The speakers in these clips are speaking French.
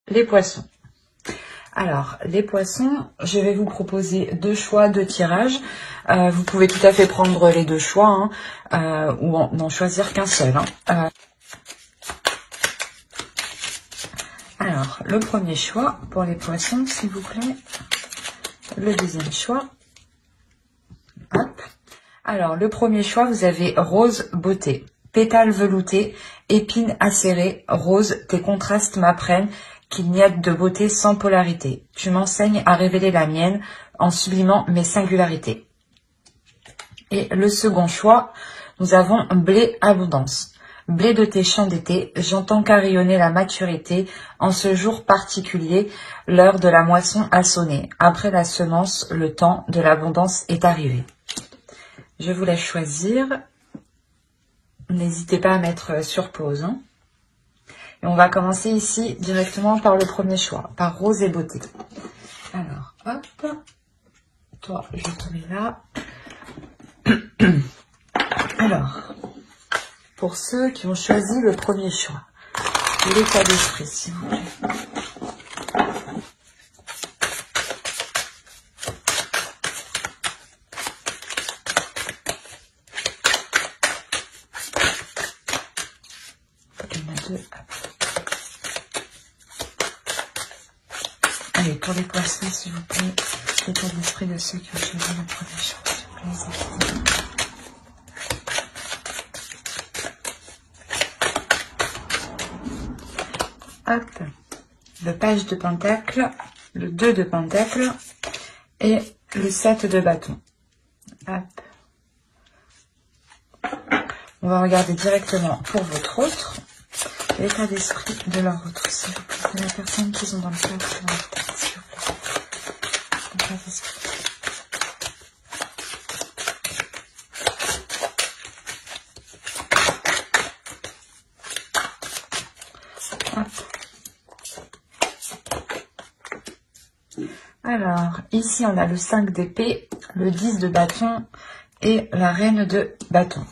Les poissons. Alors, les poissons, je vais vous proposer deux choix de tirage. Vous pouvez tout à fait prendre les deux choix ou n'en choisir qu'un seul. Alors, le premier choix pour les poissons, s'il vous plaît. Le deuxième choix. Hop. Alors, le premier choix, vous avez rose beauté. Pétales veloutés, épines acérées, rose, tes contrastes m'apprennent qu'il n'y a de beauté sans polarité. Tu m'enseignes à révéler la mienne en sublimant mes singularités. Et le second choix, nous avons blé abondance. Blé de tes champs d'été, j'entends carillonner la maturité. En ce jour particulier, l'heure de la moisson a sonné. Après la semence, le temps de l'abondance est arrivé. Je vous laisse choisir. N'hésitez pas à mettre sur pause. Et on va commencer ici directement par le premier choix, par rose et beauté. Alors, hop. Toi, je te mets là. Alors, pour ceux qui ont choisi le premier choix, l'état d'esprit, s'il vous plaît. Il y en a deux. Allez, pour les poissons, s'il vous plaît, l'état d'esprit de ceux qui ont choisi le premier choix, s'il vous plaît. Hop, le page de pentacle, le 2 de pentacle et le 7 de bâton. Hop. On va regarder directement pour votre autre, l'état d'esprit de leur autre, s'il vous plaît, de la personne qu'ils ont dans le cœur, s'il vous plaît. L'état d'esprit. Hop. Alors, ici, on a le 5 d'épée, le 10 de bâton et la reine de bâton.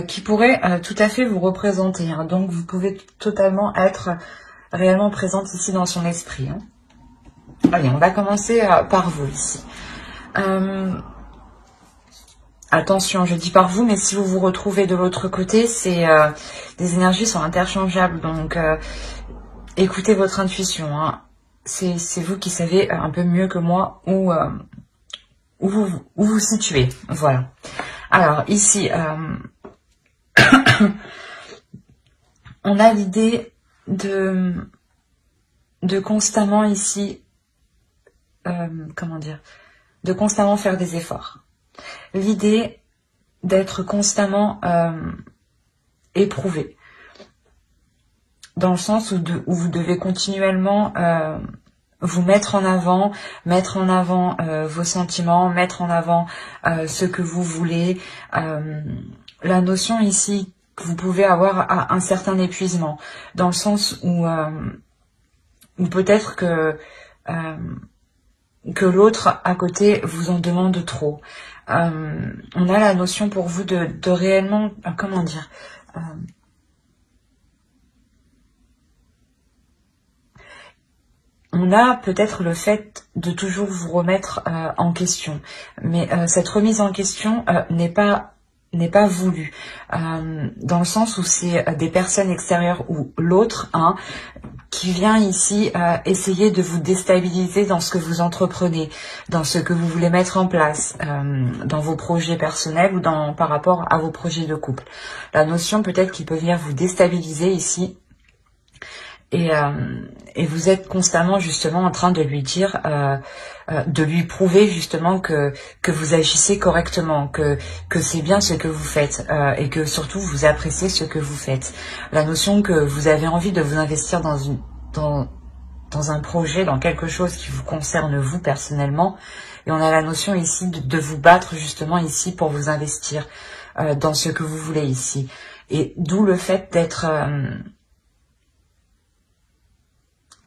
Qui pourrait tout à fait vous représenter. Donc, vous pouvez totalement être réellement présente ici dans son esprit. Allez, on va commencer par vous ici. Attention, je dis par vous, mais si vous vous retrouvez de l'autre côté, les énergies sont interchangeables. Donc, écoutez votre intuition. C'est vous qui savez un peu mieux que moi où vous situez. Voilà. Alors, ici, on a l'idée de constamment ici, de constamment faire des efforts. L'idée d'être constamment éprouvé. Dans le sens où vous devez continuellement vous mettre en avant vos sentiments, mettre en avant ce que vous voulez. La notion ici que vous pouvez avoir un certain épuisement, dans le sens où peut-être que l'autre à côté vous en demande trop. On a la notion pour vous de réellement, on a peut-être le fait de toujours vous remettre en question, mais cette remise en question n'est pas voulue, dans le sens où c'est des personnes extérieures ou l'autre qui vient ici essayer de vous déstabiliser dans ce que vous entreprenez, dans ce que vous voulez mettre en place, dans vos projets personnels ou par rapport à vos projets de couple. La notion peut-être qu'il peut venir vous déstabiliser ici. Et vous êtes constamment justement en train de lui dire, de lui prouver justement que vous agissez correctement, que c'est bien ce que vous faites et que surtout vous appréciez ce que vous faites. La notion que vous avez envie de vous investir dans un projet, dans quelque chose qui vous concerne vous personnellement. Et on a la notion ici de vous battre justement ici pour vous investir dans ce que vous voulez ici. Et d'où le fait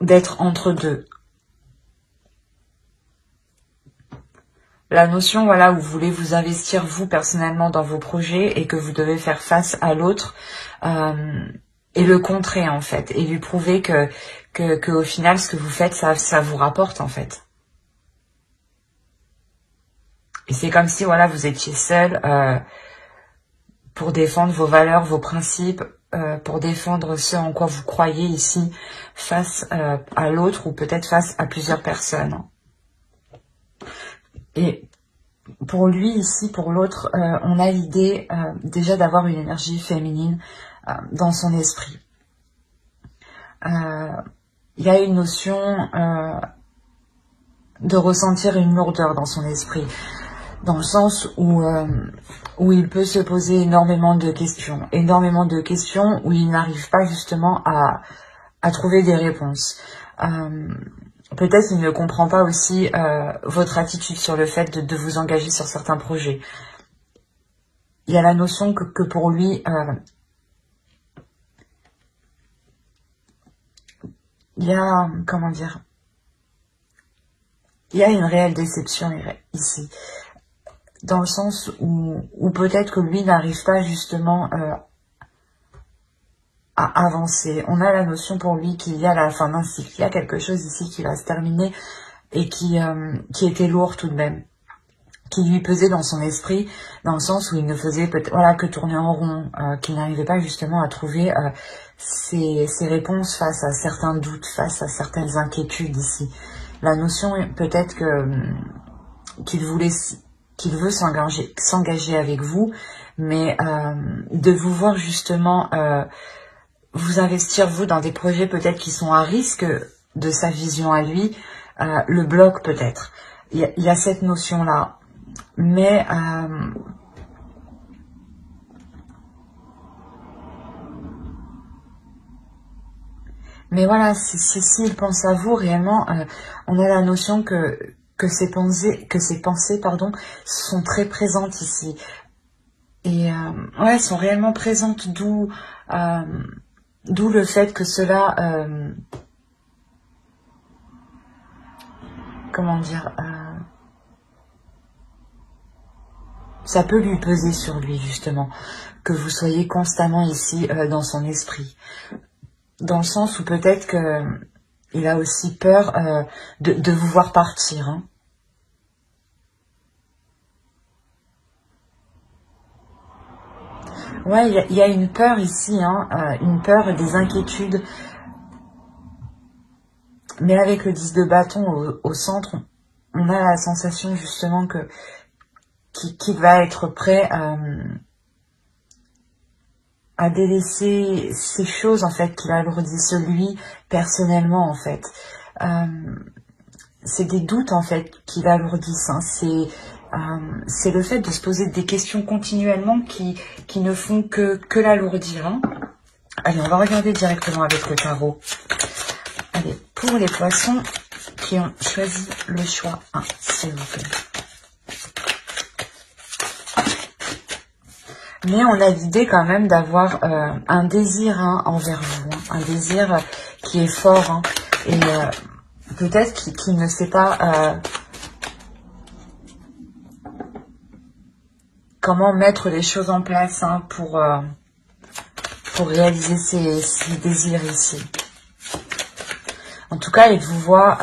d'être entre deux. La notion, voilà, où vous voulez vous investir vous personnellement dans vos projets et que vous devez faire face à l'autre, et le contrer en fait, et lui prouver que au final ce que vous faites ça vous rapporte en fait. Et c'est comme si voilà vous étiez seul pour défendre vos valeurs, vos principes, pour défendre ce en quoi vous croyez ici face à l'autre ou peut-être face à plusieurs personnes. Et pour lui ici, pour l'autre, on a l'idée déjà d'avoir une énergie féminine dans son esprit. Il y a une notion de ressentir une lourdeur dans son esprit, dans le sens où il peut se poser énormément de questions où il n'arrive pas justement à trouver des réponses. Peut-être qu'il ne comprend pas aussi votre attitude sur le fait de vous engager sur certains projets. Il y a la notion que pour lui, il y a, comment dire, il y a une réelle déception ici. Dans le sens où peut-être que lui n'arrive pas justement à avancer. On a la notion pour lui qu'il y a la fin d'un cycle. Il y a quelque chose ici qui va se terminer et qui était lourd tout de même, qui lui pesait dans son esprit, dans le sens où il ne faisait voilà que tourner en rond, qu'il n'arrivait pas justement à trouver ses réponses face à certains doutes, face à certaines inquiétudes ici. La notion peut-être qu'il veut s'engager avec vous, mais de vous voir justement vous investir vous dans des projets peut-être qui sont à risque de sa vision à lui, le bloque peut-être. Il y a cette notion-là. Mais voilà, s'il pense à vous réellement, on a la notion que ces pensées pardon, sont très présentes ici. Et ouais, sont réellement présentes, d'où le fait que cela, comment dire, ça peut lui peser sur lui justement, que vous soyez constamment ici dans son esprit. Dans le sens où peut-être qu'il a aussi peur de vous voir partir. Hein. Ouais, il y a une peur ici, hein, une peur des inquiétudes. Mais avec le 10 de bâton au centre, on a la sensation justement qu'il va être prêt à délaisser ces choses en fait qui l'alourdissent lui personnellement en fait. C'est des doutes en fait qui l'alourdissent. Hein. C'est le fait de se poser des questions continuellement qui ne font que l'alourdir. Hein. Allez, on va regarder directement avec le tarot. Allez, pour les poissons qui ont choisi le choix 1, s'il vous plaît. Mais on a l'idée quand même d'avoir un désir envers vous, hein, un désir qui est fort, hein, et peut-être qu'il ne sait pas comment mettre les choses en place hein, pour réaliser ces désirs ici. En tout cas, il vous voit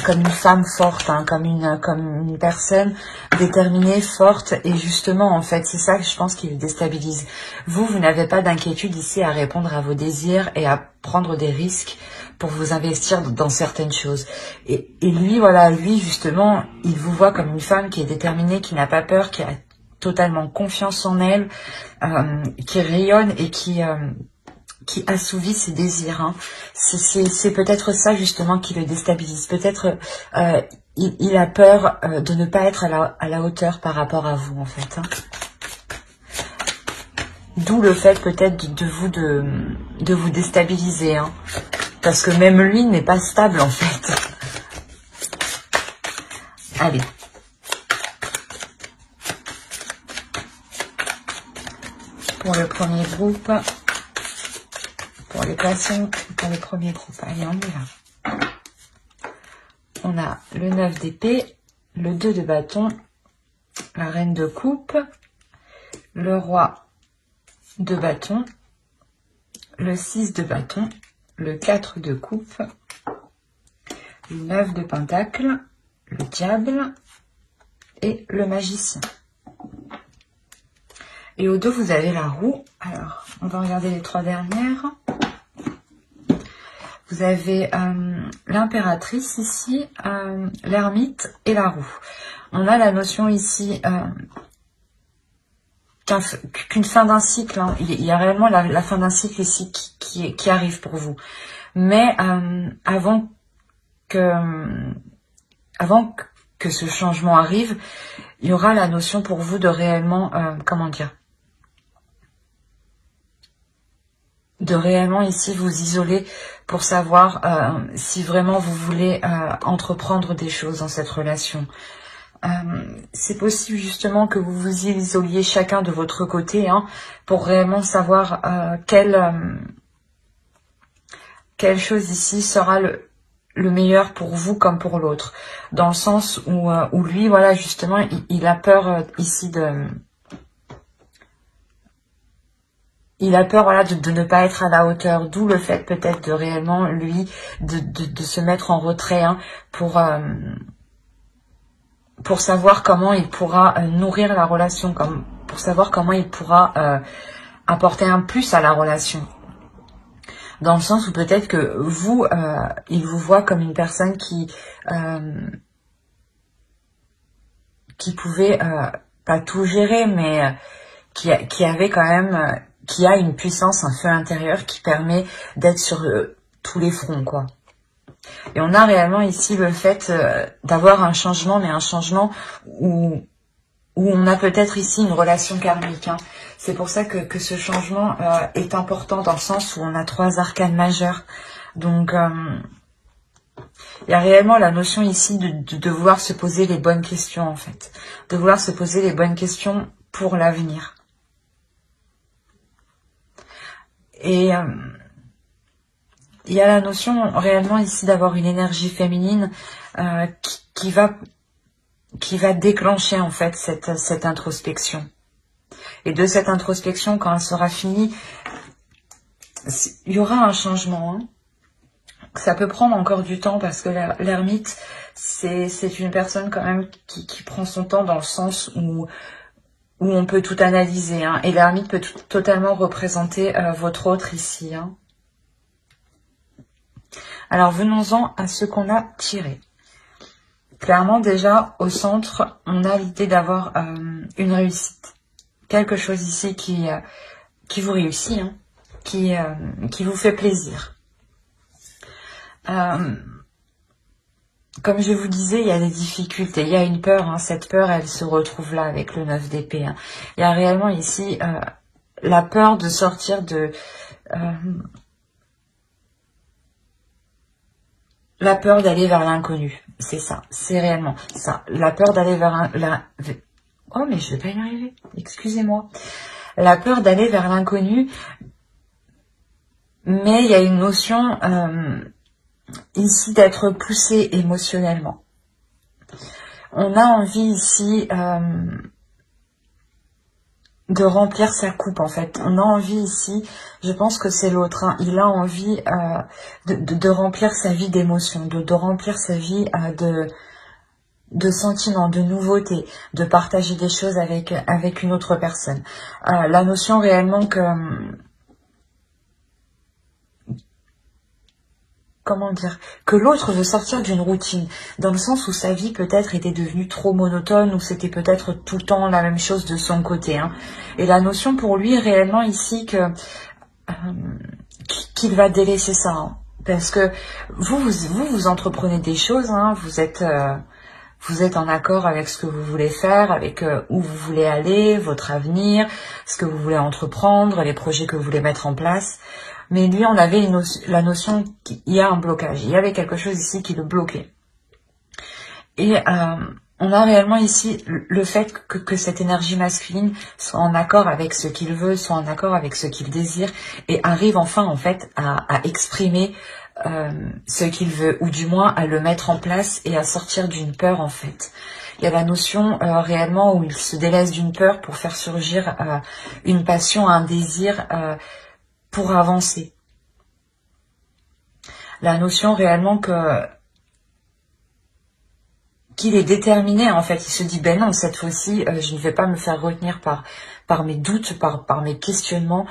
comme une femme forte, hein, comme une personne déterminée, forte. Et justement, en fait, c'est ça que je pense qui le déstabilise. Vous n'avez pas d'inquiétude ici à répondre à vos désirs et à prendre des risques pour vous investir dans certaines choses. Et lui, voilà, lui, justement, il vous voit comme une femme qui est déterminée, qui n'a pas peur, qui a totalement confiance en elle, qui rayonne et qui assouvit ses désirs. Hein. C'est peut-être ça justement qui le déstabilise. Peut-être il a peur de ne pas être à la hauteur par rapport à vous en fait. Hein. D'où le fait peut-être de vous déstabiliser. Hein. Parce que même lui n'est pas stable en fait. Allez. Pour le premier groupe. Pour les poissons, pour le premier groupe. Allez, on y va. On a le 9 d'épée, le 2 de bâton, la reine de coupe, le roi de bâton, le 6 de bâton, le 4 de coupe, le 9 de pentacle, le diable et le magicien. Et au dos, vous avez la roue. Alors, on va regarder les 3 dernières. Vous avez l'impératrice ici, l'ermite et la roue. On a la notion ici qu'une fin d'un cycle. Hein. Il y a réellement la fin d'un cycle ici qui arrive pour vous. Mais avant que ce changement arrive, il y aura la notion pour vous de réellement, comment dire, de réellement ici vous isoler pour savoir si vraiment vous voulez entreprendre des choses dans cette relation. C'est possible justement que vous vous isoliez chacun de votre côté hein, pour réellement savoir quelle chose ici sera le meilleur pour vous comme pour l'autre. Dans le sens où lui, voilà, justement, il a peur ici de... Il a peur voilà, de ne pas être à la hauteur, d'où le fait peut-être de réellement, lui, de se mettre en retrait hein, pour savoir comment il pourra nourrir la relation, pour savoir comment il pourra apporter un plus à la relation. Dans le sens où peut-être que vous, il vous voit comme une personne qui pouvait pas tout gérer, mais qui avait quand même... qui a une puissance, un feu intérieur qui permet d'être sur tous les fronts, quoi. Et on a réellement ici le fait d'avoir un changement, mais un changement où on a peut-être ici une relation karmique. Hein. C'est pour ça que ce changement est important dans le sens où on a 3 arcanes majeures. Donc, il y a réellement la notion ici de vouloir se poser les bonnes questions, en fait. De vouloir se poser les bonnes questions pour l'avenir. Et il y a la notion réellement ici d'avoir une énergie féminine qui va déclencher en fait cette introspection. Et de cette introspection, quand elle sera finie, il y aura un changement. Hein. Ça peut prendre encore du temps parce que l'ermite, c'est une personne quand même qui prend son temps dans le sens où on peut tout analyser. Hein, et l'ermite peut totalement représenter votre autre ici. Hein. Alors, venons-en à ce qu'on a tiré. Clairement, déjà, au centre, on a l'idée d'avoir une réussite. Quelque chose ici qui vous réussit, hein, qui vous fait plaisir. Comme je vous disais, il y a des difficultés, il y a une peur. Hein, cette peur, elle se retrouve là avec le 9 d'épée. Hein. Il y a réellement ici la peur de sortir de... la peur d'aller vers l'inconnu, c'est ça, c'est réellement ça. La peur d'aller vers oh, mais je vais pas y arriver, excusez-moi. La peur d'aller vers l'inconnu, mais il y a une notion ici d'être poussé émotionnellement. On a envie ici de remplir sa coupe en fait. On a envie ici, je pense que c'est l'autre, hein, il a envie de remplir sa vie d'émotions, de remplir sa vie de sentiments, de nouveautés, de partager des choses avec une autre personne. La notion réellement que... comment dire, que l'autre veut sortir d'une routine, dans le sens où sa vie peut-être était devenue trop monotone, ou c'était peut-être tout le temps la même chose de son côté. Hein. Et la notion pour lui réellement ici qu'il va délaisser ça. Hein. Parce que vous entreprenez des choses, hein, vous êtes en accord avec ce que vous voulez faire, avec où vous voulez aller, votre avenir, ce que vous voulez entreprendre, les projets que vous voulez mettre en place. Mais lui, on avait la notion qu'il y a un blocage. Il y avait quelque chose ici qui le bloquait. Et on a réellement ici le fait que cette énergie masculine soit en accord avec ce qu'il veut, soit en accord avec ce qu'il désire, et arrive enfin en fait à exprimer ce qu'il veut, ou du moins à le mettre en place et à sortir d'une peur en fait. Il y a la notion réellement où il se délaisse d'une peur pour faire surgir une passion, un désir, pour avancer. La notion réellement qu'il est déterminé, en fait. Il se dit, ben non, cette fois-ci, je ne vais pas me faire retenir par mes doutes, par mes questionnements.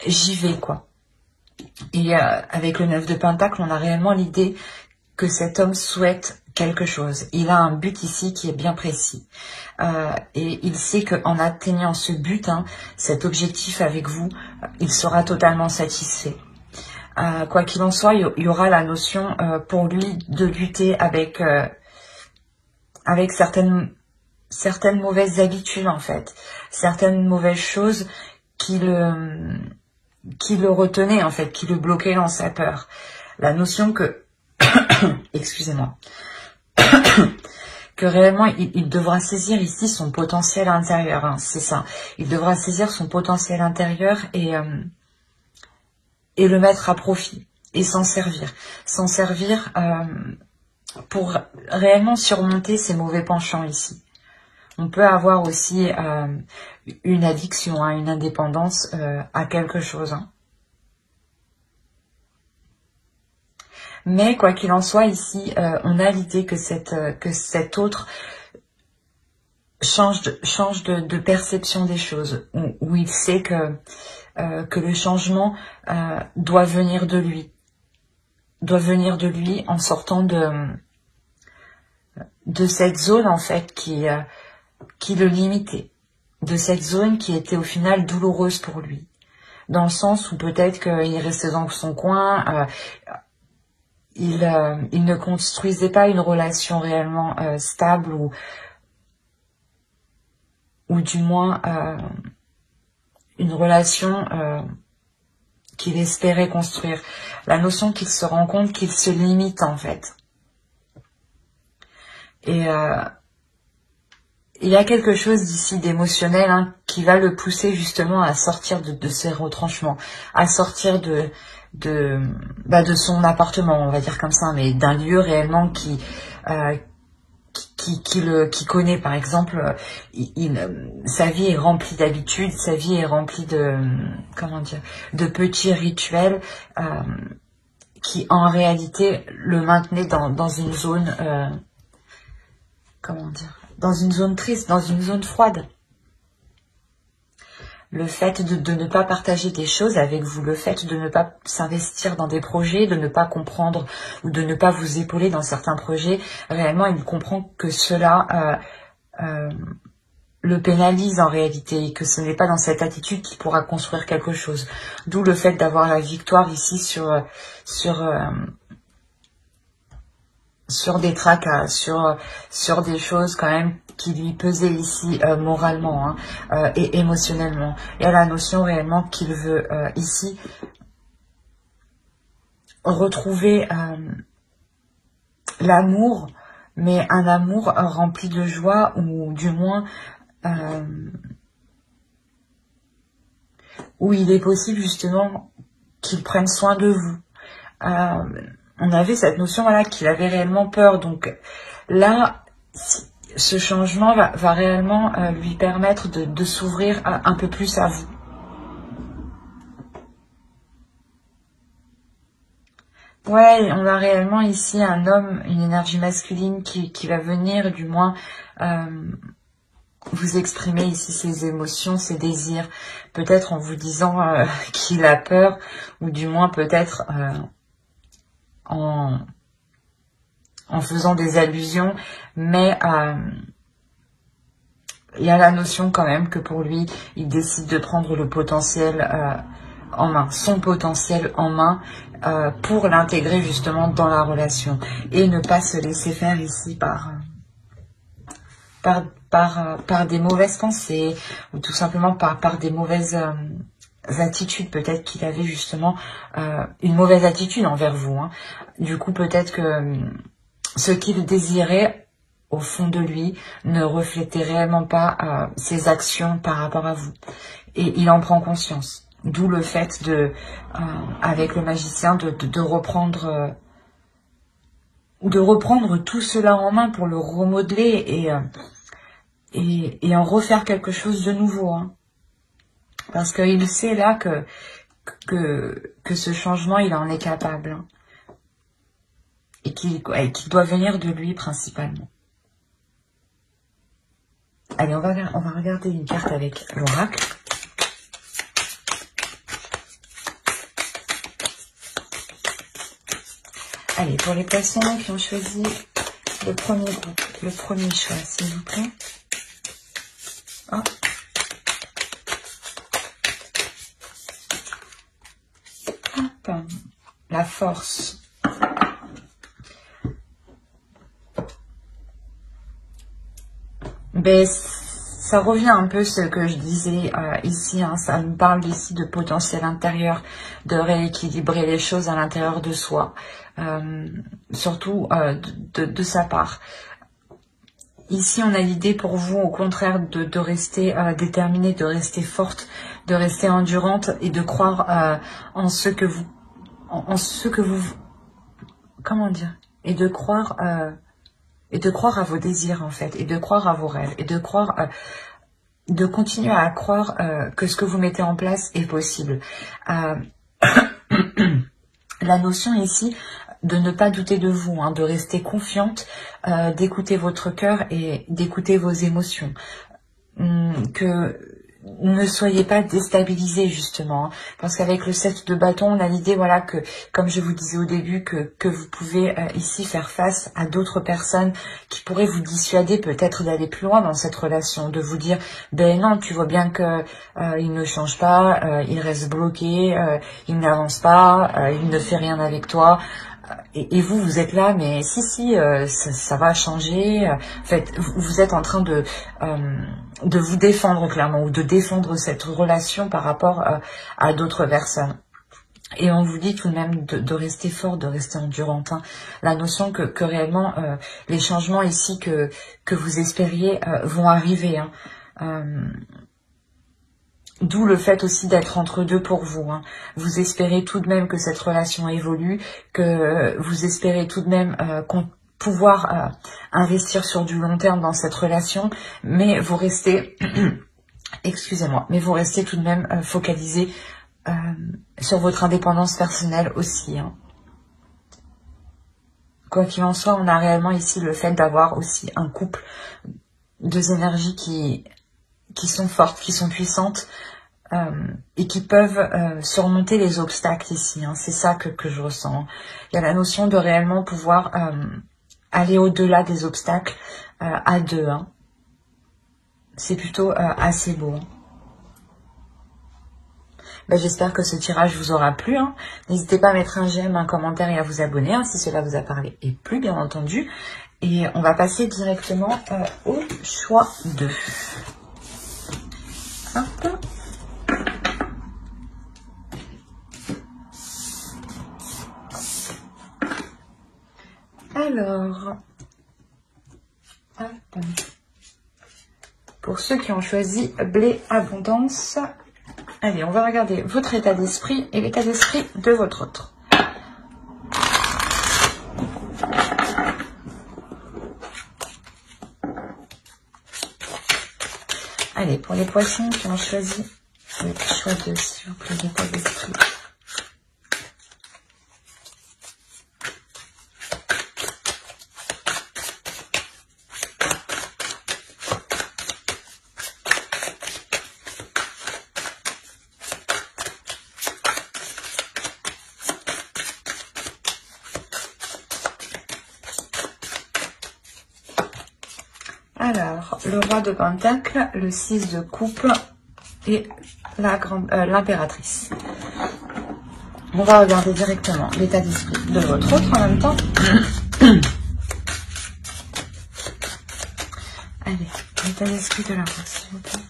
J'y vais, quoi. Et avec le 9 de Pentacle, on a réellement l'idée que cet homme souhaite quelque chose. Il a un but ici qui est bien précis. Et il sait qu'en atteignant ce but, cet objectif avec vous, il sera totalement satisfait. Quoi qu'il en soit, il y aura la notion pour lui de lutter avec certaines mauvaises habitudes, en fait. Certaines mauvaises choses qui le retenaient, en fait, qui le bloquaient dans sa peur. La notion que excusez-moi, que réellement il devra saisir ici son potentiel intérieur, c'est ça. Il devra saisir son potentiel intérieur et le mettre à profit et s'en servir pour réellement surmonter ses mauvais penchants ici. On peut avoir aussi une addiction, une indépendance à quelque chose. Mais quoi qu'il en soit, ici, on a l'idée que cet autre change de perception des choses, où il sait que le changement doit venir de lui. Doit venir de lui en sortant de cette zone, en fait, qui le limitait. De cette zone qui était au final douloureuse pour lui. Dans le sens où peut-être qu'il restait dans son coin, il ne construisait pas une relation réellement stable ou du moins une relation qu'il espérait construire. La notion qu'il se rend compte qu'il se limite, en fait. Et il y a quelque chose d'ici d'émotionnel qui va le pousser justement à sortir de ses retranchements, à sortir de son appartement, on va dire comme ça, mais d'un lieu réellement qui connaît. Par exemple, sa vie est remplie d'habitudes, sa vie est remplie de petits rituels qui en réalité le maintenaient dans une zone dans une zone triste, dans une zone froide. Le fait de ne pas partager des choses avec vous, le fait de ne pas s'investir dans des projets, de ne pas comprendre ou de ne pas vous épauler dans certains projets, réellement il comprend que cela le pénalise en réalité et que ce n'est pas dans cette attitude qu'il pourra construire quelque chose. D'où le fait d'avoir la victoire ici sur des tracas, sur des choses quand même qui lui pesaient ici moralement et émotionnellement. Il y a la notion réellement qu'il veut ici retrouver l'amour, mais un amour rempli de joie, ou du moins où il est possible justement qu'il prenne soin de vous. On avait cette notion qu'il avait réellement peur. Donc là, ce changement va réellement lui permettre de s'ouvrir un peu plus à vous. Ouais, on a réellement ici un homme, une énergie masculine qui va venir du moins vous exprimer ici ses émotions, ses désirs. Peut-être en vous disant qu'il a peur, ou du moins peut-être en faisant des allusions, mais il y a la notion quand même que pour lui, il décide de prendre le potentiel en main, son potentiel en main, pour l'intégrer justement dans la relation et ne pas se laisser faire ici par des mauvaises pensées, ou tout simplement par des mauvaises attitudes. Peut-être qu'il avait justement une mauvaise attitude envers vous. Du coup, peut-être que ce qu'il désirait au fond de lui ne reflétait réellement pas ses actions par rapport à vous. Et il en prend conscience. D'où le fait avec le magicien, de reprendre tout cela en main pour le remodeler et en refaire quelque chose de nouveau. Parce qu'il sait là que ce changement, il en est capable. Hein. Et qu'il doit venir de lui principalement. Allez, on va regarder une carte avec l'oracle. Allez, pour les poissons qui ont choisi le premier groupe, le premier choix, s'il vous plaît. Oh. Hop. La force. Ben, ça revient un peu ce que je disais ici, hein, ça nous parle ici de potentiel intérieur, de rééquilibrer les choses à l'intérieur de soi, surtout de sa part. Ici, on a l'idée pour vous, au contraire, de rester déterminée, de rester forte, de rester endurante et de croire en ce que vous, comment dire, et de croire à vos désirs en fait, et de croire à vos rêves, et de croire, de continuer à croire que ce que vous mettez en place est possible. La notion ici de ne pas douter de vous, hein, de rester confiante, d'écouter votre cœur et d'écouter vos émotions. Que ne soyez pas déstabilisés justement, hein, parce qu'avec le 7 de bâton, on a l'idée, voilà, que comme je vous disais au début, que vous pouvez ici faire face à d'autres personnes qui pourraient vous dissuader peut-être d'aller plus loin dans cette relation, de vous dire, ben non, tu vois bien que il ne change pas, il reste bloqué, il n'avance pas, il ne fait rien avec toi. Et vous, vous êtes là, mais si, ça va changer. En fait, vous êtes en train de vous défendre clairement, ou de défendre cette relation par rapport à d'autres personnes. Et on vous dit tout de même de rester fort, de rester endurante. Hein. La notion que réellement, les changements ici que vous espériez vont arriver. Hein. D'où le fait aussi d'être entre deux pour vous. Hein. Vous espérez tout de même que cette relation évolue, que vous espérez tout de même pouvoir investir sur du long terme dans cette relation, mais vous restez, excusez-moi, mais vous restez tout de même focalisé sur votre indépendance personnelle aussi. Hein. Quoi qu'il en soit, on a réellement ici le fait d'avoir aussi un couple, deux énergies qui sont fortes, qui sont puissantes et qui peuvent surmonter les obstacles ici. Hein. C'est ça que je ressens. Il y a la notion de réellement pouvoir aller au-delà des obstacles à deux. Hein. C'est plutôt assez beau. Hein. Ben, j'espère que ce tirage vous aura plu. Hein. N'hésitez pas à mettre un j'aime, un commentaire et à vous abonner hein, si cela vous a parlé et plu, bien entendu. Et on va passer directement au choix 2. Hop. Alors, hop. Pour ceux qui ont choisi blé abondance, allez, on va regarder votre état d'esprit et l'état d'esprit de votre autre. Allez, pour les poissons qui ont choisi le choix 2, s'il vous plaît, l'état d'esprit. Alors, le roi de Pentacle, le 6 de coupe et l'impératrice. On va regarder directement l'état d'esprit de votre autre en même temps. Allez, l'état d'esprit de la rose, s'il vous plaît.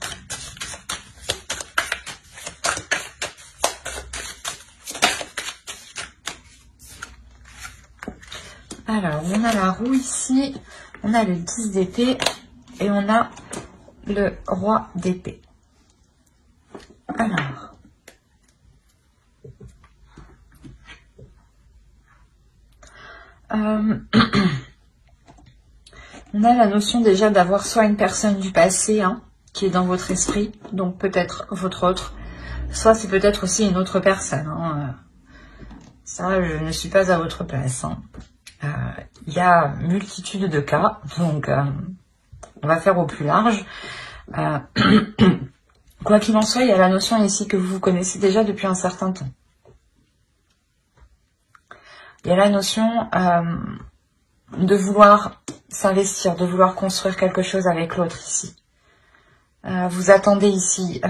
Alors, on a la roue ici, on a le 10 d'épée et on a le roi d'épée. Alors, on a la notion déjà d'avoir soit une personne du passé hein, qui est dans votre esprit, donc peut-être votre autre, Soit c'est peut-être aussi une autre personne. Hein. Ça, je ne suis pas à votre place. Hein. Il y a multitude de cas, donc on va faire au plus large. Quoi qu'il en soit, il y a la notion ici que vous connaissez déjà depuis un certain temps. Il y a la notion de vouloir s'investir, de vouloir construire quelque chose avec l'autre ici. Vous attendez ici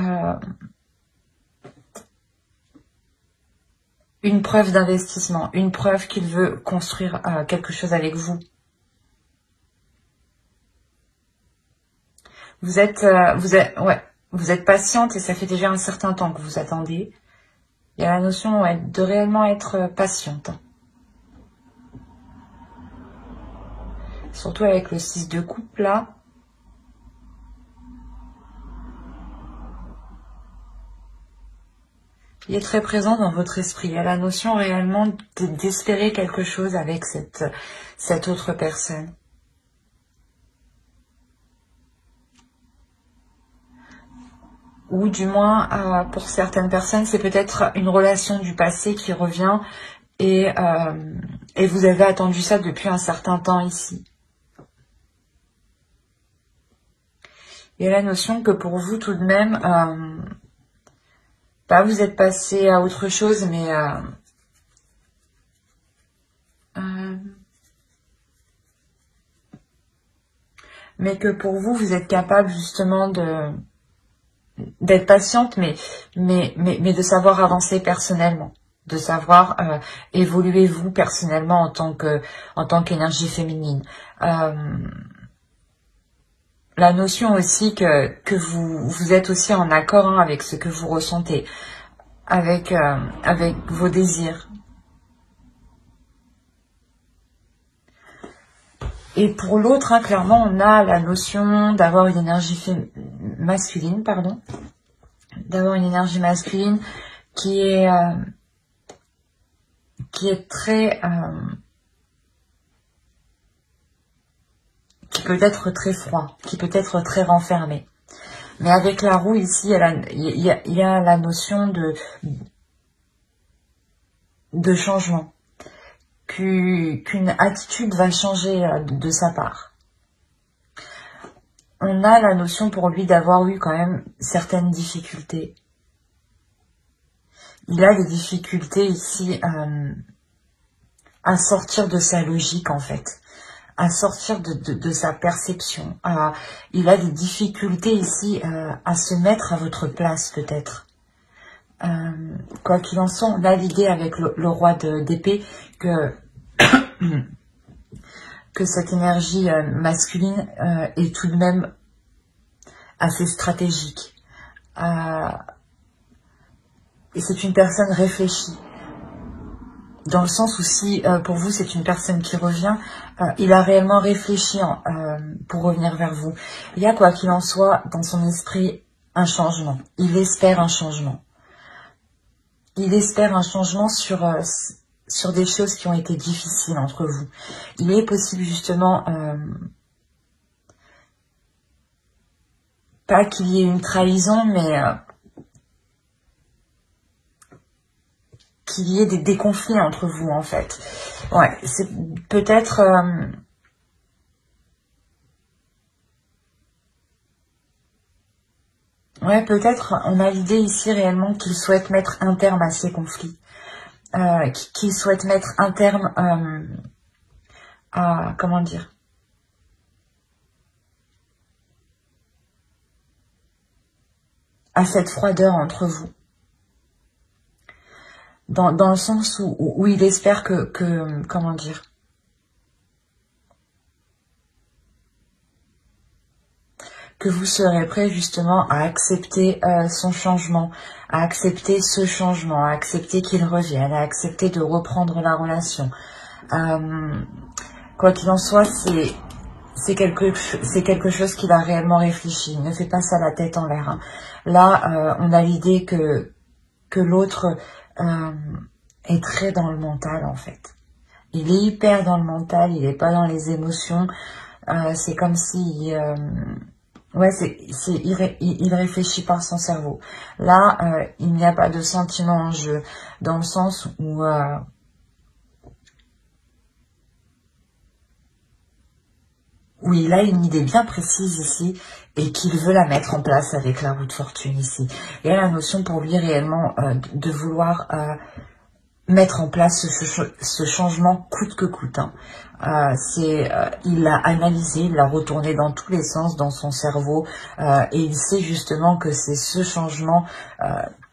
une preuve d'investissement, une preuve qu'il veut construire quelque chose avec vous. Vous êtes patiente et ça fait déjà un certain temps que vous attendez. Il y a la notion de réellement être patiente. Surtout avec le 6 de coupe là. Il est très présent dans votre esprit. Il y a la notion réellement d'espérer quelque chose avec cette autre personne. Ou du moins, pour certaines personnes, c'est peut-être une relation du passé qui revient et vous avez attendu ça depuis un certain temps ici. Il y a la notion que pour vous, tout de même, vous êtes passé à autre chose, mais que pour vous, vous êtes capable justement d'être patiente, mais de savoir avancer personnellement, de savoir évoluer vous personnellement en tant qu'énergie féminine. La notion aussi que vous êtes aussi en accord avec ce que vous ressentez, avec vos désirs. Et pour l'autre, clairement, on a la notion d'avoir une énergie masculine, d'avoir une énergie masculine qui est très qui peut être très froid, qui peut être très renfermé. Mais avec la roue ici, il y a la notion de changement, qu'une attitude va changer de sa part. On a la notion pour lui d'avoir eu quand même certaines difficultés. Il a des difficultés ici à sortir de sa logique en fait, à sortir de sa perception. Il a des difficultés ici à se mettre à votre place peut-être. Quoi qu'il en soit, on a l'idée avec le roi d'épée que cette énergie masculine est tout de même assez stratégique. Et c'est une personne réfléchie. Dans le sens où si pour vous c'est une personne qui revient, il a réellement réfléchi pour revenir vers vous. Il y a quoi qu'il en soit dans son esprit un changement. Il espère un changement. Il espère un changement sur des choses qui ont été difficiles entre vous. Il est possible justement pas qu'il y ait une trahison, mais qu'il y ait des conflits entre vous en fait. Ouais, c'est peut-être peut-être on a l'idée ici réellement qu'il souhaite mettre un terme à ces conflits, qu'il souhaite mettre un terme à comment dire, à cette froideur entre vous. Dans le sens où il espère que comment dire, que vous serez prêt justement à accepter son changement, à accepter ce changement, à accepter qu'il revienne, à accepter de reprendre la relation. Quoi qu'il en soit, c'est quelque chose qu'il a réellement réfléchi. Il ne fait pas ça la tête en l'air. Hein. Là, on a l'idée que l'autre est très dans le mental en fait. Il est hyper dans le mental, il n'est pas dans les émotions. C'est comme si Ouais, il réfléchit par son cerveau. Là, il n'y a pas de sentiment en jeu, dans le sens où oui, il a une idée bien précise ici et qu'il veut la mettre en place avec la roue de fortune ici. Il y a la notion pour lui réellement de vouloir mettre en place ce changement coûte que coûte. Hein. Il l'a analysé, il l'a retourné dans tous les sens dans son cerveau et il sait justement que c'est ce changement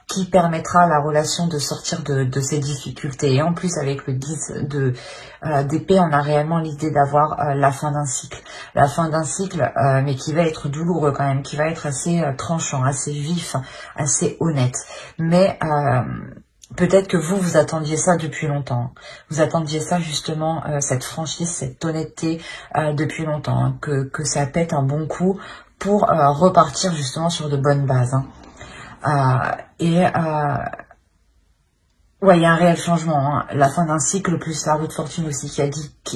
qui permettra à la relation de sortir de ses difficultés. Et en plus, avec le 10 d'épée, on a réellement l'idée d'avoir la fin d'un cycle. La fin d'un cycle, mais qui va être douloureux quand même, qui va être assez tranchant, assez vif, assez honnête. Mais peut-être que vous attendiez ça depuis longtemps. Vous attendiez ça justement, cette franchise, cette honnêteté depuis longtemps. Hein, que ça pète un bon coup pour repartir justement sur de bonnes bases. Hein. Ouais, il y a un réel changement. Hein. La fin d'un cycle, plus la roue de fortune aussi qui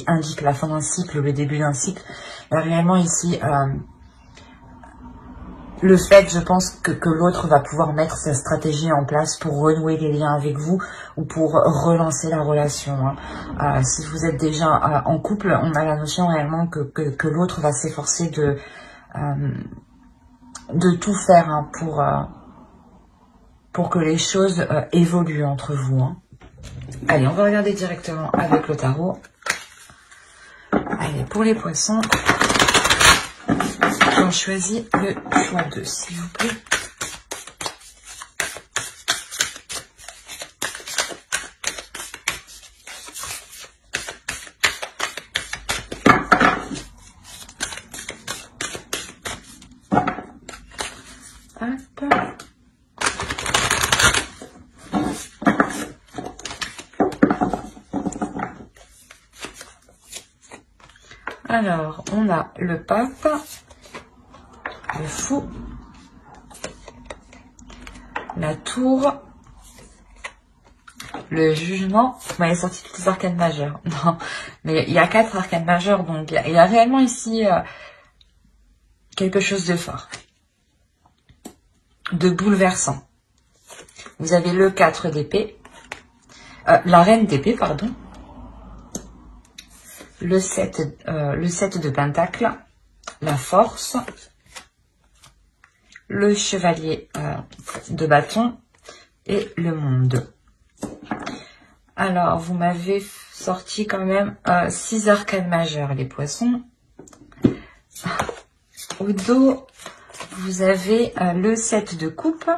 indique la fin d'un cycle, le début d'un cycle. Il y a réellement ici le fait, je pense, que l'autre va pouvoir mettre sa stratégie en place pour renouer les liens avec vous ou pour relancer la relation. Hein. Si vous êtes déjà en couple, on a la notion réellement que l'autre va s'efforcer de tout faire hein, pour que les choses évoluent entre vous. Hein. Allez, on va regarder directement avec le tarot. Allez, pour les poissons, j'en choisis le choix 2, s'il vous plaît. Hop. Alors, on a le pape, le fou, la tour, le jugement. Vous m'avez sorti tous les arcanes majeurs. Non, mais il y a 4 arcanes majeurs, donc il y a réellement ici quelque chose de fort, de bouleversant. Vous avez le 4 d'épée, la reine d'épée, pardon. Le 7 de pentacle, la force, le chevalier de bâton et le monde. Alors, vous m'avez sorti quand même 6 arcanes majeures, les poissons. Au dos, vous avez le 7 de coupe,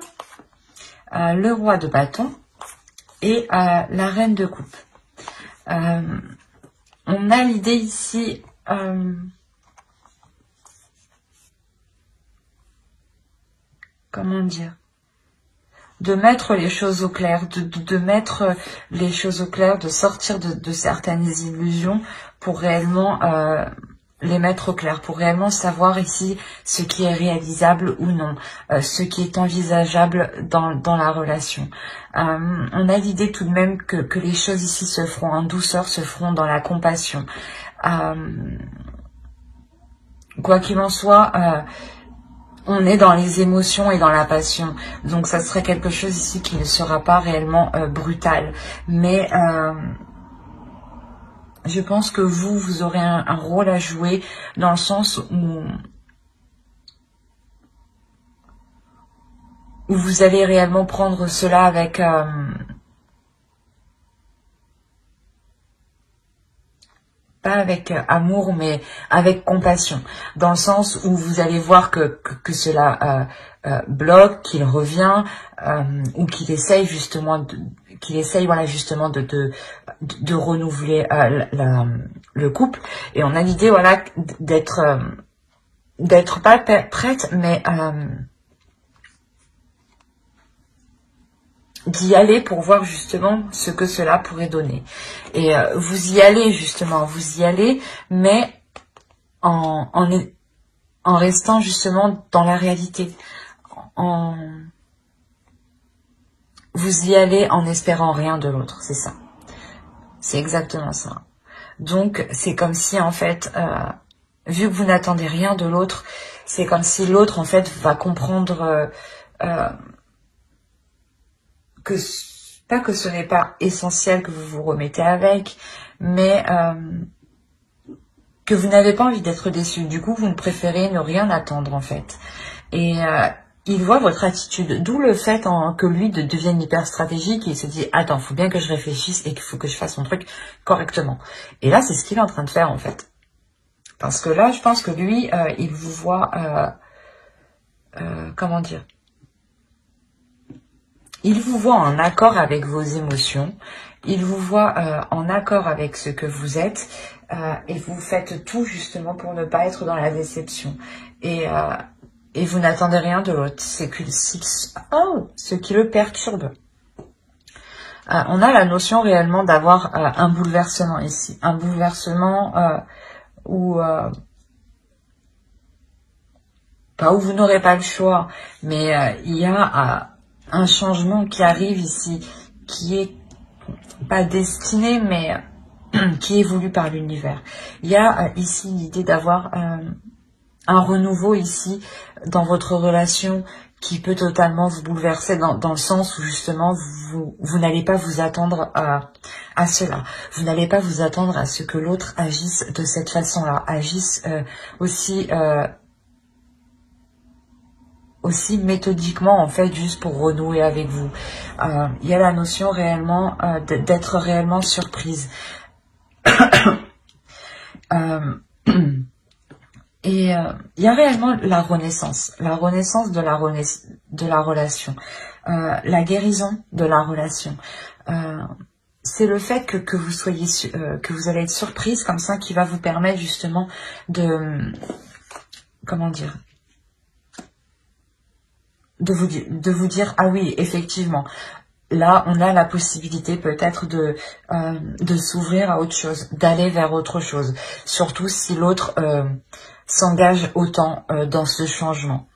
le roi de bâton et la reine de coupe. On a l'idée ici comment dire, de mettre les choses au clair, de mettre les choses au clair, de sortir de certaines illusions pour réellement les mettre au clair, pour réellement savoir ici ce qui est réalisable ou non, ce qui est envisageable dans la relation. On a l'idée tout de même que les choses ici se feront en douceur, se feront dans la compassion. Quoi qu'il en soit, on est dans les émotions et dans la passion. Donc ça serait quelque chose ici qui ne sera pas réellement brutal. Mais je pense que vous aurez un rôle à jouer dans le sens où vous allez réellement prendre cela avec pas avec amour, mais avec compassion, dans le sens où vous allez voir que cela bloque, qu'il revient, ou qu'il essaye justement voilà justement de renouveler le couple. Et on a l'idée voilà d'être pas prête, mais d'y aller pour voir justement ce que cela pourrait donner. Et vous y allez justement, vous y allez, mais en restant justement dans la réalité. Vous y allez en espérant rien de l'autre, c'est ça. C'est exactement ça. Donc c'est comme si en fait vu que vous n'attendez rien de l'autre, c'est comme si l'autre, en fait, va comprendre pas que ce n'est pas essentiel que vous vous remettez avec, mais que vous n'avez pas envie d'être déçu. Du coup, vous préférez ne rien attendre, en fait. Et il voit votre attitude, d'où le fait que lui devienne hyper stratégique et il se dit « Attends, faut bien que je réfléchisse et qu'il faut que je fasse mon truc correctement. » Et là, c'est ce qu'il est en train de faire, en fait. Parce que là, je pense que lui, il vous voit... comment dire? Il vous voit en accord avec vos émotions. Il vous voit en accord avec ce que vous êtes. Et vous faites tout, justement, pour ne pas être dans la déception. Et vous n'attendez rien de l'autre. C'est ce qui le perturbe. On a la notion réellement d'avoir un bouleversement ici. Un bouleversement où vous n'aurez pas le choix. Mais il y a un changement qui arrive ici, qui est pas destiné, mais qui est voulu par l'univers. Il y a ici l'idée d'avoir un renouveau ici dans votre relation qui peut totalement vous bouleverser dans le sens où justement vous n'allez pas vous attendre à cela. Vous n'allez pas vous attendre à ce que l'autre agisse de cette façon-là, agisse aussi méthodiquement en fait, juste pour renouer avec vous. Il y a la notion réellement d'être réellement surprise. Et il y a réellement la renaissance de la relation, la guérison de la relation. C'est le fait que vous soyez que vous allez être surprise comme ça qui va vous permettre justement de comment dire, de vous dire ah oui effectivement. Là, on a la possibilité peut-être de s'ouvrir à autre chose, d'aller vers autre chose. Surtout si l'autre s'engage autant dans ce changement.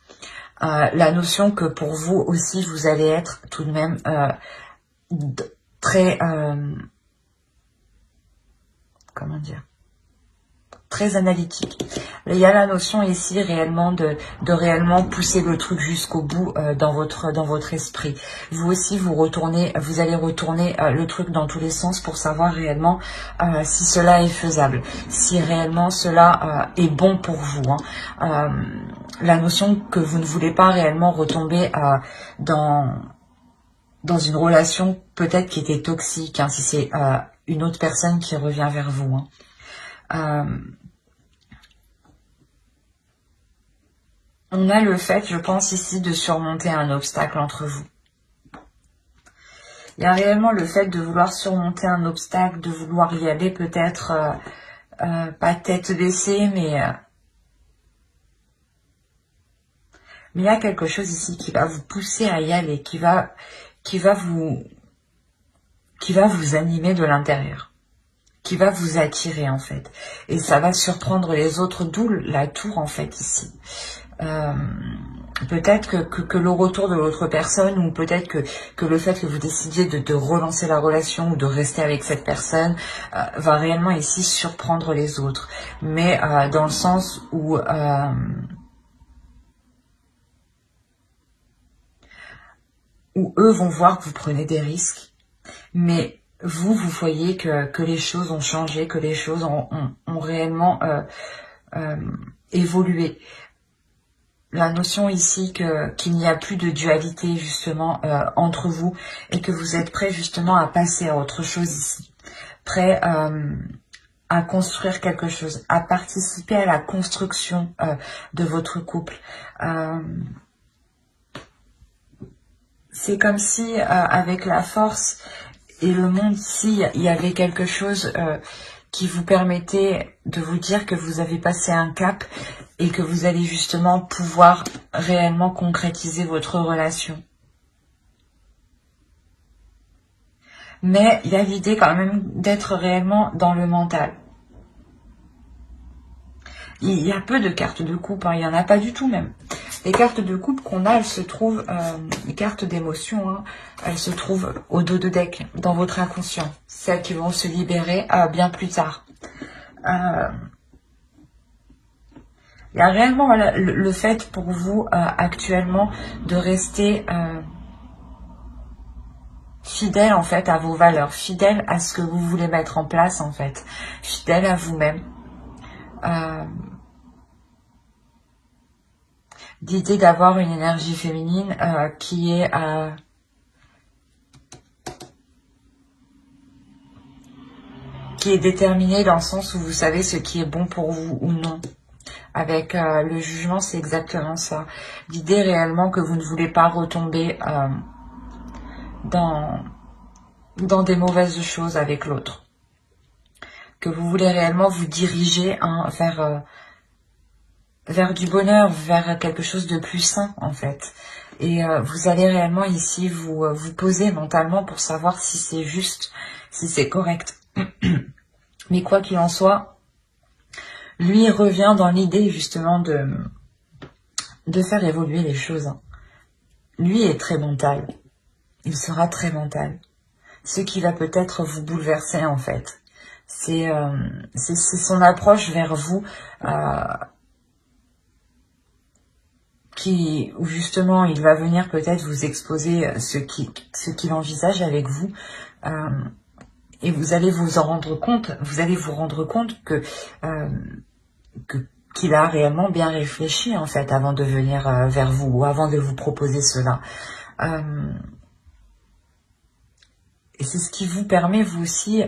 La notion que pour vous aussi, vous allez être tout de même très... comment dire, très analytique. Il y a la notion ici réellement de réellement pousser le truc jusqu'au bout dans votre esprit. Vous aussi vous allez retourner le truc dans tous les sens pour savoir réellement si cela est faisable, si réellement cela est bon pour vous. La notion que vous ne voulez pas réellement retomber dans une relation peut-être qui était toxique, si c'est une autre personne qui revient vers vous. On a le fait, je pense ici, de surmonter un obstacle entre vous. Il y a réellement le fait de vouloir surmonter un obstacle, de vouloir y aller peut-être, pas tête baissée, mais il y a quelque chose ici qui va vous pousser à y aller, qui va vous animer de l'intérieur, qui va vous attirer en fait. Et ça va surprendre les autres, d'où la tour en fait ici. Peut-être que le retour de l'autre personne ou peut-être que le fait que vous décidiez de relancer la relation ou de rester avec cette personne va réellement ici surprendre les autres. Mais dans le sens où eux vont voir que vous prenez des risques, mais vous voyez que les choses ont changé, que les choses ont réellement évolué. La notion ici qu'il n'y a plus de dualité justement entre vous et que vous êtes prêt justement à passer à autre chose ici. Prêt à construire quelque chose, à participer à la construction de votre couple. C'est comme si avec la force et le monde ici, il y avait quelque chose qui vous permettait de vous dire que vous avez passé un cap et que vous allez justement pouvoir réellement concrétiser votre relation. Mais il y a l'idée quand même d'être réellement dans le mental. Il y a peu de cartes de coupe, il n'y en a pas du tout même. Les cartes de coupe qu'on a, elles se trouvent, les cartes d'émotion, elles se trouvent au dos de deck, dans votre inconscient. Celles qui vont se libérer bien plus tard. Il y a réellement voilà, le fait pour vous actuellement de rester fidèle en fait à vos valeurs, fidèle à ce que vous voulez mettre en place en fait, fidèle à vous-même. L'idée d'avoir une énergie féminine qui est déterminée dans le sens où vous savez ce qui est bon pour vous ou non. Avec le jugement, c'est exactement ça. L'idée réellement que vous ne voulez pas retomber dans des mauvaises choses avec l'autre. Que vous voulez réellement vous diriger vers du bonheur, vers quelque chose de plus sain en fait. Et vous allez réellement ici vous poser mentalement pour savoir si c'est juste, si c'est correct. Mais quoi qu'il en soit, lui revient dans l'idée justement de faire évoluer les choses. Lui est très mental. Il sera très mental. Ce qui va peut-être vous bouleverser en fait. C'est son approche vers vous où justement il va venir peut-être vous exposer ce qu'il envisage avec vous. Et vous allez vous en rendre compte, que qu'il a réellement bien réfléchi en fait avant de venir vers vous ou avant de vous proposer cela. Et c'est ce qui vous permet vous aussi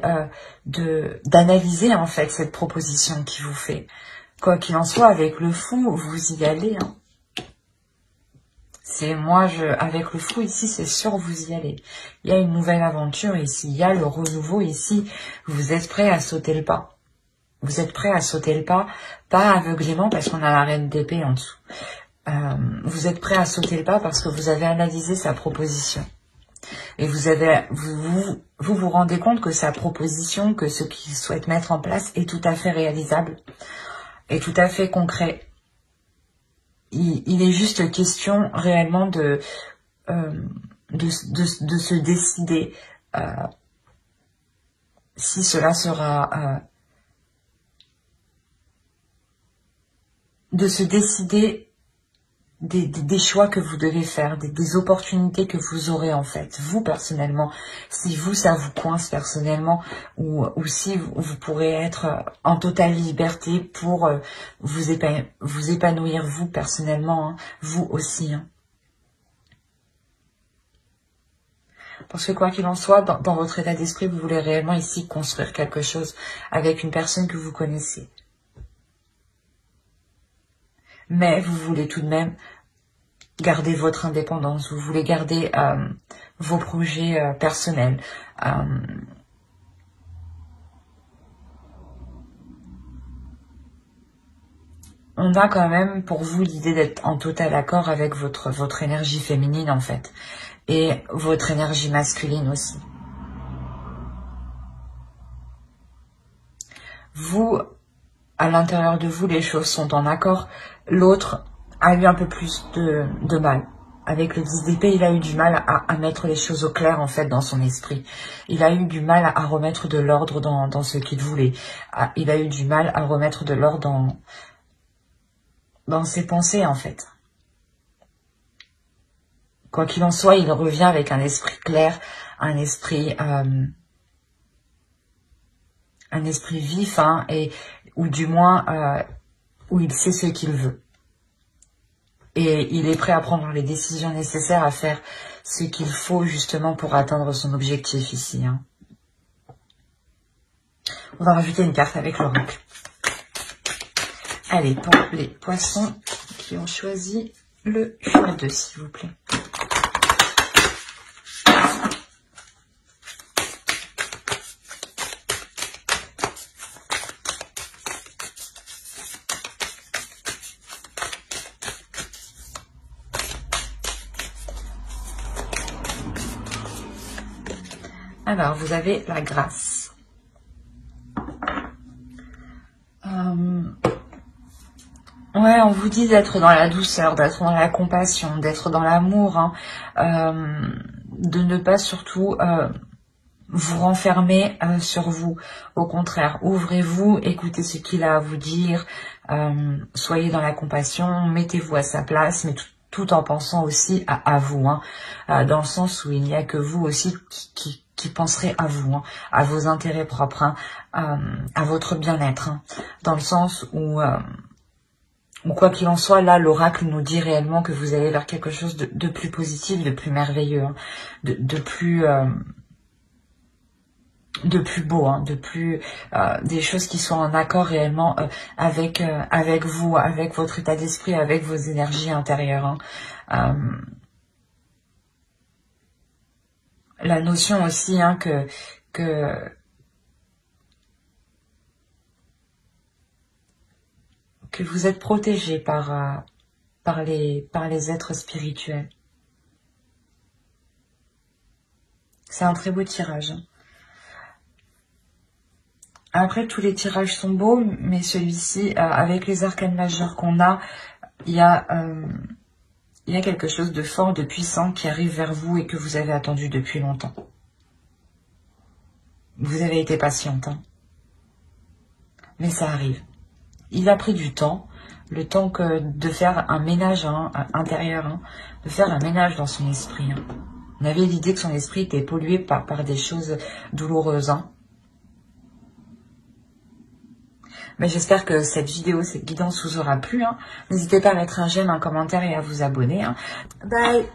d'analyser en fait cette proposition qu'il vous fait. Quoi qu'il en soit, avec le fou, vous y allez. Hein. Avec le fou ici, c'est sûr, vous y allez. Il y a une nouvelle aventure ici, il y a le renouveau ici. Vous êtes prêt à sauter le pas. Vous êtes prêt à sauter le pas, pas aveuglément parce qu'on a la reine d'épée en dessous. Vous êtes prêt à sauter le pas parce que vous avez analysé sa proposition. Et vous rendez compte que sa proposition, que ce qu'il souhaite mettre en place est tout à fait réalisable, est tout à fait concret. Il est juste question réellement de se décider si cela sera... de se décider des choix que vous devez faire, des opportunités que vous aurez en fait, vous personnellement, si vous ça vous coince personnellement ou si vous pourrez être en totale liberté pour vous épanouir vous personnellement, hein, vous aussi. Hein. Parce que quoi qu'il en soit, dans votre état d'esprit, vous voulez réellement ici construire quelque chose avec une personne que vous connaissez. Mais vous voulez tout de même garder votre indépendance, vous voulez garder vos projets personnels. On a quand même pour vous l'idée d'être en total accord avec votre énergie féminine en fait. Et votre énergie masculine aussi. Vous, à l'intérieur de vous, les choses sont en accord. L'autre a eu un peu plus de mal. Avec le 10 d'épée, il a eu du mal à mettre les choses au clair, en fait, dans son esprit. Il a eu du mal à remettre de l'ordre dans ce qu'il voulait. Il a eu du mal à remettre de l'ordre dans ses pensées, en fait. Quoi qu'il en soit, il revient avec un esprit clair, un esprit vif, hein, ou du moins où il sait ce qu'il veut. Et il est prêt à prendre les décisions nécessaires, à faire ce qu'il faut justement pour atteindre son objectif ici. Hein. On va rajouter une carte avec l'oracle. Allez, pour les poissons qui ont choisi le choix 2, s'il vous plaît. Alors, vous avez la grâce. Ouais, on vous dit d'être dans la douceur, d'être dans la compassion, d'être dans l'amour, hein, de ne pas surtout vous renfermer sur vous. Au contraire, ouvrez-vous, écoutez ce qu'il a à vous dire, soyez dans la compassion, mettez-vous à sa place, mais tout en pensant aussi à vous, hein, dans le sens où il n'y a que vous aussi qui penserez à vous, hein, à vos intérêts propres, hein, à votre bien-être, hein, dans le sens où quoi qu'il en soit, là, l'oracle nous dit réellement que vous allez vers quelque chose de plus positif, de plus merveilleux, hein, de plus beau, hein, des choses qui sont en accord réellement avec vous, avec votre état d'esprit, avec vos énergies intérieures, hein. La notion aussi, hein, que vous êtes protégé par les êtres spirituels. C'est un très beau tirage, hein. Après, tous les tirages sont beaux, mais celui-ci, avec les arcanes majeures qu'on a, il y a quelque chose de fort, de puissant qui arrive vers vous et que vous avez attendu depuis longtemps. Vous avez été patiente, hein, mais ça arrive. Il a pris du temps, le temps de faire un ménage, hein, intérieur, hein, de faire un ménage dans son esprit, hein. On avait l'idée que son esprit était pollué par des choses douloureuses, hein. Mais j'espère que cette vidéo, cette guidance vous aura plu, hein. N'hésitez pas à mettre un j'aime, un commentaire et à vous abonner, hein. Bye.